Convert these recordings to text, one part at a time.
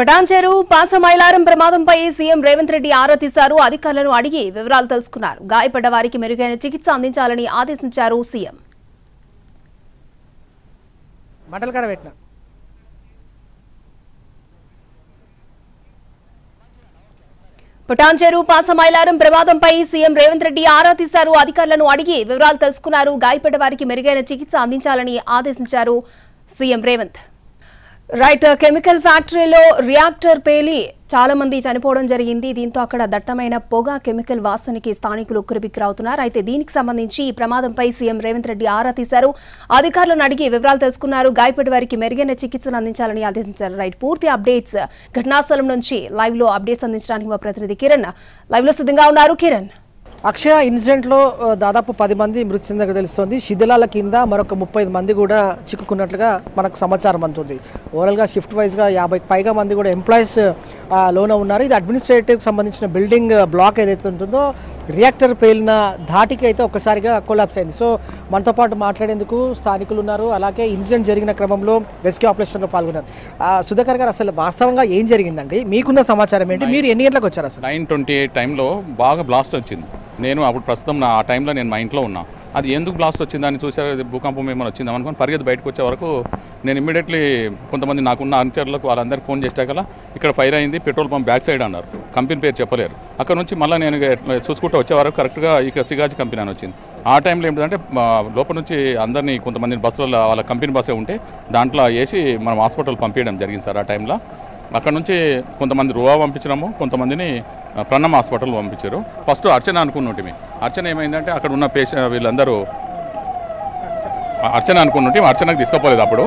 పటాన్చెరు పాసమైలారం ప్రమాదంపై సీఎం రేవంత్ రెడ్డి ఆరా తీశారు. అధికారులను అడిగి వివరాలు తెలుసుకున్నారు. గాయపడ్డ వారికి మెరుగైన చికిత్స అందించాలని ఆదేశించారు సీఎం. పటాన్చెరు పాసమైలారం ప్రమాదంపై సీఎం రేవంత్ రెడ్డి ఆరా తీశారు. అధికారులను అడిగి వివరాలు తెలుసుకున్నారు. గాయపడ్డ వారికి మెరుగైన చికిత్స అందించాలని ఆదేశించారు సీఎం రేవంత్. రైట్, కెమికల్ ఫ్యాక్టరీలో రియాక్టర్ పేలి చాలా మంది చనిపోవడం జరిగింది. దీంతో అక్కడ దట్టమైన పొగ, కెమికల్ వాసనకి స్థానికులు ఉక్కిరిబిక్కిరవుతున్నారు. అయితే దీనికి సంబంధించి ఈ ప్రమాదంపై సీఎం రేవంత్ రెడ్డి ఆరా తీశారు. అధికారులను అడిగి వివరాలు తెలుసుకున్నారు. గాయపడ్డ వారికి మెరుగైన చికిత్సను అందించాలని ఆదేశించారు. రైట్, పూర్తి అప్డేట్స్ ఘటనాస్థలం నుంచి లైవ్ లో అప్డేట్స్ అందించడానికి మా ప్రతినిధి కిరణ్ లైవ్ లో సిద్ధంగా ఉన్నారు. కిరణ్, అక్షయ ఇన్సిడెంట్లో దాదాపు 10 మంది మృతి చెందినట్టు తెలుస్తోంది. శిథిలాల కింద మరొక 30 మంది కూడా చిక్కుకున్నట్లుగా మనకు సమాచారం అందుతుంది. ఓవరాల్గా షిఫ్ట్ వైజ్గా 50కి పైగా మంది కూడా ఎంప్లాయీస్ లోన ఉన్నారు. ఇది అడ్మినిస్ట్రేటివ్కి సంబంధించిన బిల్డింగ్ బ్లాక్ ఏదైతే ఉంటుందో రియాక్టర్ పేలిన ధాటికి అయితే ఒక్కసారిగా కొలాప్స్ అయింది. సో మనతో పాటు మాట్లాడేందుకు స్థానికులు ఉన్నారు. అలాగే ఇన్సిడెంట్ జరిగిన క్రమంలో రెస్క్యూ ఆపరేషన్లో పాల్గొన్నారు. సుధాకర్ గారు, అసలు వాస్తవంగా ఏం జరిగిందండి? మీకున్న సమాచారం ఏంటి? మీరు ఎన్ని గంటలకు వచ్చారు? అసలు 9:28 టైంలో బాగా బ్లాస్ట్ వచ్చింది. నేను అప్పుడు ప్రస్తుతం ఆ టైంలో నేను మా ఇంట్లో ఉన్నా. అది ఎందుకు బ్లాస్ట్ వచ్చిందని చూసారు, భూకంపం ఏమైనా వచ్చిందా అనుకుని పరిగెత్తి బయటకు వచ్చే వరకు నేను ఇమ్మీడియట్లీ కొంతమంది నాకున్న అనుచరులకు వాళ్ళందరికీ ఫోన్ చేసాకలా ఇక్కడ ఫైర్ అయింది, పెట్రోల్ పంప్ బ్యాక్ సైడ్ అన్నారు. కంపెనీ పేరు చెప్పలేరు. అక్కడ నుంచి మళ్ళీ నేను చూసుకుంటూ వచ్చే వరకు కరెక్ట్గా ఇక సిగాజ్ కంపెనీ అని వచ్చింది. ఆ టైంలో ఏంటంటే లోపల నుంచి అందరినీ కొంతమంది బస్సులలో వాళ్ళ కంపెనీ బస్సే ఉంటే దాంట్లో వేసి మనం హాస్పిటల్ పంపించడం జరిగింది సార్. ఆ టైంలో అక్కడ నుంచి కొంతమంది రువా పంపించినాము, కొంతమందిని ప్రణమ్ హాస్పిటల్ పంపించారు. ఫస్ట్ అర్చన అనుకున్నట్టు అర్చన ఏమైందంటే అక్కడ ఉన్న పేషెంట్ వీళ్ళందరూ అర్చన అనుకున్నట్టు అర్చనకు తీసుకుపోలేదు. అప్పుడు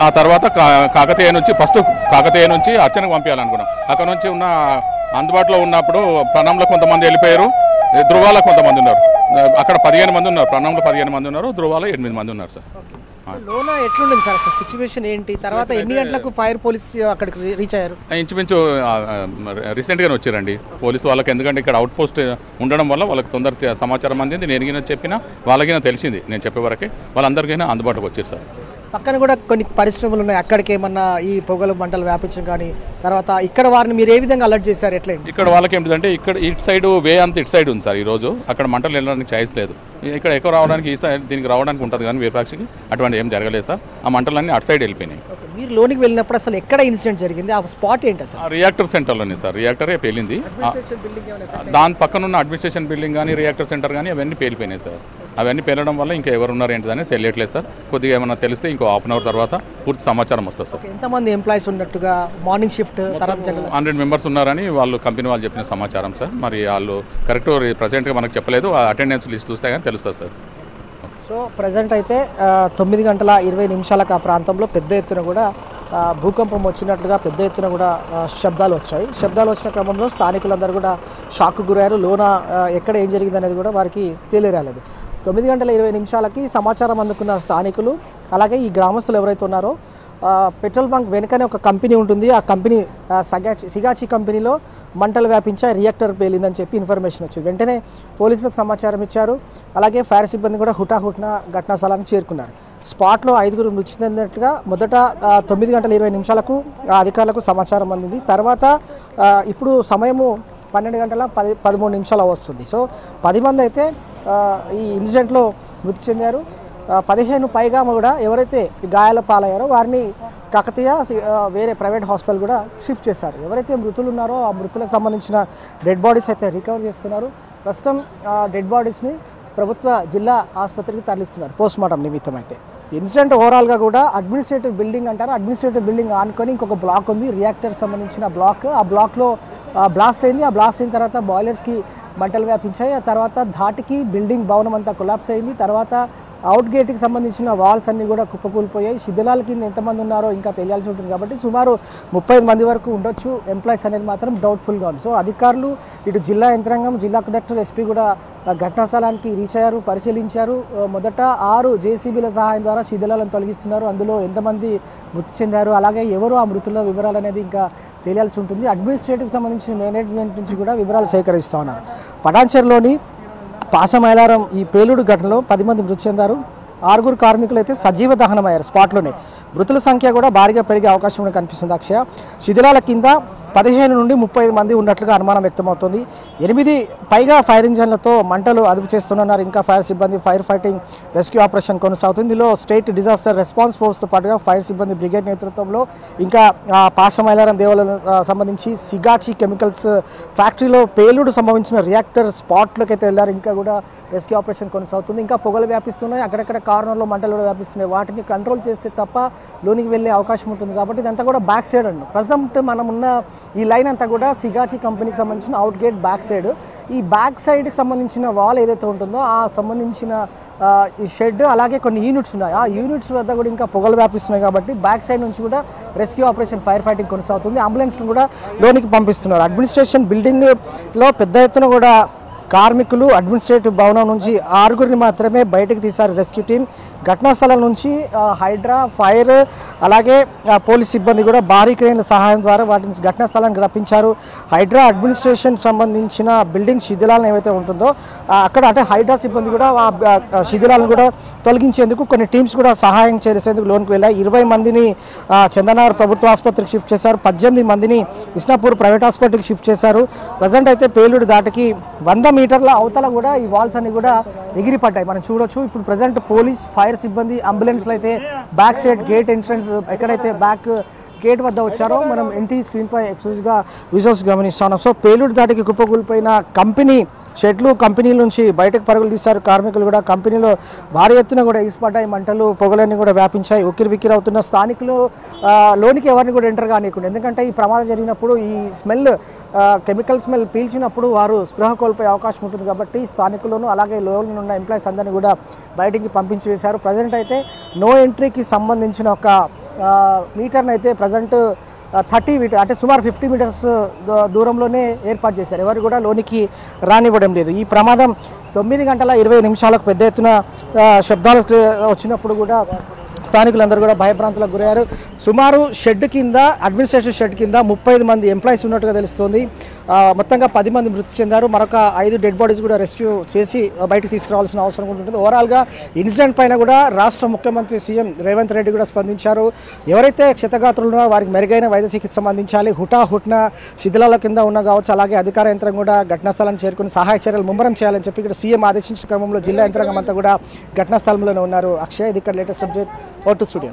ఆ తర్వాత కాకతీయ నుంచి అర్చనకు పంపించాలనుకున్నాం. అక్కడ నుంచి ఉన్న అందుబాటులో ఉన్నప్పుడు ప్రణంలో కొంతమంది వెళ్ళిపోయారు, ధృవాలో కొంతమంది ఉన్నారు. అక్కడ 15 మంది ఉన్నారు, ప్రణంలో 15 మంది ఉన్నారు, ధృవాలో 8 మంది ఉన్నారు సార్. లోన ఎట్లుండింది సార్ అసలు సిచ్యువేషన్ ఏంటి? తర్వాత ఎన్ని గంటలకు ఫైర్ పోలీస్ అక్కడికి రీచ్ అయ్యారు? ఇంచుమించు రీసెంట్గానే వచ్చారండి పోలీసు వాళ్ళకి. ఎందుకంటే ఇక్కడ అవుట్ పోస్ట్ ఉండడం వల్ల వాళ్ళకి తొందర సమాచారం అందింది. నేను చెప్పినా వాళ్ళకైనా తెలిసింది, నేను చెప్పే వరకే వాళ్ళందరికైనా అందుబాటుకు వచ్చేసారు. పక్కన కూడా కొన్ని పరిశ్రమలు ఉన్నాయి, అక్కడికి ఏమన్నా ఈ పొగలు మంటలు వ్యాపించడం కానీ, తర్వాత ఇక్కడ వారిని మీరు ఏ విధంగా అలర్ట్ చేశారు? ఎట్లా ఇక్కడ వాళ్ళకి ఏంటంటే ఇక్కడ ఇటు సైడ్ వే అంతా ఇటు సైడ్ ఉంది సార్. ఈరోజు అక్కడ మంటలు వెళ్ళడానికి ఛాయిస్ లేదు. ఇక్కడ ఎక్కువ రావడానికి ఈ సైడ్ దీనికి రావడానికి ఉంటుంది కానీ వేపాక్షికి అటువంటి ఏం జరగలేదు సార్. ఆ మంటలన్నీ అటు సైడ్ వెళ్ళిపోయినాయి. మీరు లోనికి వెళ్ళినప్పుడు అసలు ఎక్కడ ఇన్సిడెంట్ జరిగింది? ఆ స్పాట్ ఏంటి అసలు? Reactor సెంటర్లోనే sir. రియాక్టరే పేలింది. దాని పక్కన ఉన్న అడ్మినిస్ట్రేషన్ బిల్డింగ్ కానీ రియాక్టర్ సెంటర్ కానీ అవన్నీ పేలిపోయినాయి సార్. అవన్నీ పేలడం వల్ల ఇంకా ఎవరు ఉన్నారు ఏంటిదని తెలియట్లేదు సార్. కొద్దిగా ఏమైనా తెలిస్తే ఇంకో హాఫ్ అన్ అవర్ తర్వాత పూర్తి సమాచారం వస్తుంది సార్. ఎంతమంది ఎంప్లాయీస్ ఉన్నట్టుగా మార్నింగ్ షిఫ్ట్ తర్వాత 100 మెంబర్స్ ఉన్నారని వాళ్ళు కంపెనీ వాళ్ళు చెప్పిన సమాచారం సార్. మరి వాళ్ళు కరెక్ట్ ప్రజెంట్గా మనకు చెప్పలేదు. అటెండెన్స్ లిస్ట్ చూస్తే కానీ తెలుస్తుంది సార్. సో ప్రజెంట్ అయితే 9:20 ఆ ప్రాంతంలో పెద్ద ఎత్తున కూడా భూకంపం వచ్చినట్లుగా పెద్ద ఎత్తున కూడా శబ్దాలు వచ్చాయి. శబ్దాలు వచ్చిన క్రమంలో స్థానికులందరూ కూడా షాక్కు గురయ్యారు. లోన ఎక్కడ ఏం జరిగింది అనేది కూడా వారికి తెలియరాలేదు. 9:20 సమాచారం అందుకున్న స్థానికులు అలాగే ఈ గ్రామస్తులు ఎవరైతే ఉన్నారో పెట్రోల్ బంక్ వెనుకనే ఒక కంపెనీ ఉంటుంది. ఆ కంపెనీ సిగాచి కంపెనీలో మంటలు వ్యాపించా రియాక్టర్ పేలిందని చెప్పి ఇన్ఫర్మేషన్ వచ్చింది. వెంటనే పోలీసులకు సమాచారం ఇచ్చారు. అలాగే ఫైర్ సిబ్బంది కూడా హుటాహుటిన ఘటనా స్థలానికి చేరుకున్నారు. స్పాట్లో 5 మృతి చెందినట్లుగా మొదట 9:20 అధికారులకు సమాచారం అందింది. తర్వాత ఇప్పుడు సమయము 12:13 వస్తుంది. సో 10 మంది అయితే ఈ ఇన్సిడెంట్లో మృతి చెందారు. 15 పైగా కూడా ఎవరైతే గాయాల పాలయ్యారో వారిని కాకతీయ వేరే ప్రైవేట్ హాస్పిటల్ కూడా షిఫ్ట్ చేశారు. ఎవరైతే మృతులు ఉన్నారో ఆ మృతులకు సంబంధించిన డెడ్ బాడీస్ అయితే రికవర్ చేస్తున్నారు. ప్రస్తుతం డెడ్ బాడీస్ని ప్రభుత్వ జిల్లా ఆసుపత్రికి తరలిస్తున్నారు పోస్ట్మార్టం నిమిత్తం. అయితే ఇన్సిడెంట్ ఓవరాల్గా కూడా అడ్మినిస్ట్రేటివ్ బిల్డింగ్ అంటారు. అడ్మినిస్ట్రేటివ్ బిల్డింగ్ ఆనుకొని ఇంకొక బ్లాక్ ఉంది, రియాక్టర్ సంబంధించిన బ్లాక్. ఆ బ్లాక్లో బ్లాస్ట్ అయింది. ఆ బ్లాస్ట్ అయిన తర్వాత బాయిలర్స్కి మంటలు వ్యాపించాయి. ఆ తర్వాత ధాటికి బిల్డింగ్ భవనం అంతా కొలాప్స్ అయింది. తర్వాత అవుట్ గేట్కి సంబంధించిన వాల్స్ అన్నీ కూడా కుప్పకూలిపోయాయి. శిథిలాల కింద ఎంతమంది ఉన్నారో ఇంకా తెలియాల్సి ఉంటుంది. కాబట్టి సుమారు 35 మంది వరకు ఉండొచ్చు ఎంప్లాయీస్ అనేది మాత్రం డౌట్ఫుల్గా ఉంది. సో అధికారులు ఇటు జిల్లా యంత్రాంగం, జిల్లా కలెక్టర్, ఎస్పీ కూడా ఘటనా స్థలానికి రీచ్ అయ్యారు, పరిశీలించారు. మొదట 6 జేసీబీల సహాయం ద్వారా శిథిలాలను తొలగిస్తున్నారు. అందులో ఎంతమంది మృతి చెందారు, అలాగే ఎవరు ఆ మృతుల వివరాలు అనేది ఇంకా తెలియాల్సి ఉంటుంది. అడ్మినిస్ట్రేటివ్కి సంబంధించిన మేనేజ్మెంట్ నుంచి కూడా వివరాలు సేకరిస్తూ ఉన్నారు. పటాన్చెరులోని పాసమైలారం ఈ పేలుడు ఘటనలో 10 మంది మృతి చెందారు. 6 కార్మికులు అయితే సజీవ దహనమయ్యారు స్పాట్లోనే. మృతుల సంఖ్య కూడా భారీగా పెరిగే అవకాశం కనిపిస్తుంది. అక్షయ, శిథిలాల కింద 15 నుండి 30 మంది ఉన్నట్లుగా అనుమానం వ్యక్తమవుతుంది. 8 పైగా ఫైర్ ఇంజన్లతో మంటలు అదుపు చేస్తున్నారు. ఇంకా ఫైర్ సిబ్బంది ఫైర్ ఫైటింగ్ రెస్క్యూ ఆపరేషన్ కొనసాగుతుంది. ఇందులో స్టేట్ డిజాస్టర్ రెస్పాన్స్ ఫోర్స్తో పాటుగా ఫైర్ సిబ్బంది బ్రిగేడ్ నేతృత్వంలో ఇంకా పాసమైలారం దేవాలయం సంబంధించి సిగాచి కెమికల్స్ ఫ్యాక్టరీలో పేలుడు సంభవించిన రియాక్టర్ స్పాట్లోకి అయితే వెళ్ళారు. ఇంకా కూడా రెస్క్యూ ఆపరేషన్ కొనసాగుతుంది. ఇంకా పొగలు వ్యాపిస్తున్నాయి, అక్కడక్కడ కార్నర్లో మంటలు కూడా వ్యాపిస్తున్నాయి. వాటిని కంట్రోల్ చేస్తే తప్ప లోనికి వెళ్ళే అవకాశం ఉంటుంది. కాబట్టి ఇదంతా కూడా బ్యాక్ సైడ్ అండి. ప్రజెంట్ మనం ఉన్న ఈ లైన్ అంతా కూడా సిగాచి కంపెనీకి సంబంధించిన అవుట్ గేట్ బ్యాక్ సైడ్. ఈ బ్యాక్ సైడ్కి సంబంధించిన వాల్ ఏదైతే ఉంటుందో ఆ సంబంధించిన ఈ షెడ్ అలాగే కొన్ని యూనిట్స్ ఉన్నాయి. ఆ యూనిట్స్ వద్ద కూడా ఇంకా పొగలు వ్యాపిస్తున్నాయి. కాబట్టి బ్యాక్ సైడ్ నుంచి కూడా రెస్క్యూ ఆపరేషన్ ఫైర్ ఫైటింగ్ కొనసాగుతుంది. అంబులెన్స్ను కూడా లోనికి పంపిస్తున్నారు. అడ్మినిస్ట్రేషన్ బిల్డింగ్లో పెద్ద ఎత్తున కూడా కార్మికులు అడ్మినిస్ట్రేటివ్ భవనం నుంచి 6 మాత్రమే బయటకు తీశారు రెస్క్యూ టీం. ఘటనా స్థలం నుంచి హైడ్రా, ఫైర్ అలాగే పోలీస్ సిబ్బంది కూడా భారీ క్రేన్ల సహాయం ద్వారా వాటిని ఘటనా స్థలానికి రప్పించారు. హైడ్రా అడ్మినిస్ట్రేషన్ సంబంధించిన బిల్డింగ్ శిథిలాలను ఏవైతే ఉంటుందో అక్కడ అంటే హైడ్రా సిబ్బంది కూడా శిథిలాలను కూడా తొలగించేందుకు కొన్ని టీమ్స్ కూడా సహాయం చేసేందుకు లోనికి వెళ్ళాయి. 20 మందిని చందనగర్ ప్రభుత్వ ఆసుపత్రికి షిఫ్ట్ చేశారు. 18 మందిని ఇస్నాపూర్ ప్రైవేట్ హాస్పిటల్కి షిఫ్ట్ చేశారు. ప్రజెంట్ అయితే పేలుడు దాటికి 100 మీటర్ల అవతల కూడా ఈ వాల్స్ అన్ని కూడా ఎగిరిపడ్డాయి, మనం చూడొచ్చు. ఇప్పుడు ప్రజెంట్ పోలీస్, ఫైర్ సిబ్బంది, అంబులెన్స్లు అయితే బ్యాక్ సైడ్ గేట్ ఎంట్రన్స్ ఎక్కడైతే బ్యాక్ గేట్ వద్ద వచ్చారో మనం ఎన్టీ స్క్రీన్పై ఎక్స్క్లూజివ్గా విజువల్స్ గమనిస్తున్నాం. సో పేలుడు దాటికి కుప్పకూలిపోయిన కంపెనీ షెడ్లు, కంపెనీల నుంచి బయటకు పరుగులు తీశారు కార్మికులు కూడా. కంపెనీలో భారీ ఎత్తున కూడా ఇసుపడ్డాయి, మంటలు, పొగలన్నీ కూడా వ్యాపించాయి. ఉక్కిరి అవుతున్న స్థానికులు లోనికి ఎవరిని కూడా ఎంటర్ కానివ్వకుండా, ఎందుకంటే ఈ ప్రమాదం జరిగినప్పుడు ఈ స్మెల్, కెమికల్ స్మెల్ పీల్చినప్పుడు వారు స్పృహ కోల్పోయే అవకాశం ఉంటుంది. కాబట్టి స్థానికులను అలాగే లోపల ఉన్న ఎంప్లాయీస్ అందరినీ కూడా బయటికి పంపించి వేశారు. ప్రజెంట్ అయితే నో ఎంట్రీకి సంబంధించిన ఒక మీటర్ని అయితే ప్రజెంట్ 30 మీటర్ అంటే సుమారు 50 మీటర్స్ దూరంలోనే ఏర్పాటు చేశారు. ఎవరు కూడా లోనికి రానివ్వడం లేదు. ఈ ప్రమాదం 9:20 పెద్ద ఎత్తున శబ్దాలు వచ్చినప్పుడు కూడా స్థానికులందరూ కూడా భయభ్రాంతులకు గురయ్యారు. సుమారు షెడ్ కింద, అడ్మినిస్ట్రేషన్ షెడ్ కింద 35 మంది ఎంప్లాయీస్ ఉన్నట్టుగా తెలుస్తోంది. మొత్తంగా 10 మంది మృతి చెందారు. మరొక 5 డెడ్ బాడీస్ కూడా రెస్క్యూ చేసి బయటకు తీసుకురావాల్సిన అవసరం ఉంటుంది. ఓవరాల్గా ఇన్సిడెంట్ పైన కూడా రాష్ట్ర ముఖ్యమంత్రి సీఎం రేవంత్ రెడ్డి కూడా స్పందించారు. ఎవరైతే క్షతగాత్రులు ఉన్నారో వారికి మెరుగైన వైద్య చికిత్స అందించాలి. హుటాహుట్న శిథిలాల కింద ఉన్న కావచ్చు, అలాగే అధికార యంత్రం కూడా ఘటనా స్థలాన్ని చేరుకుని సహాయ చర్యలు ముమ్మరం చేయాలని చెప్పి ఇక్కడ సీఎం ఆదేశించిన క్రమంలో జిల్లా యంత్రాంగం అంతా కూడా ఘటనా స్థలంలోనే ఉన్నారు. అక్షయ్, ఇది ఇక్కడ లేటెస్ట్ అప్డేట్. Vote studio.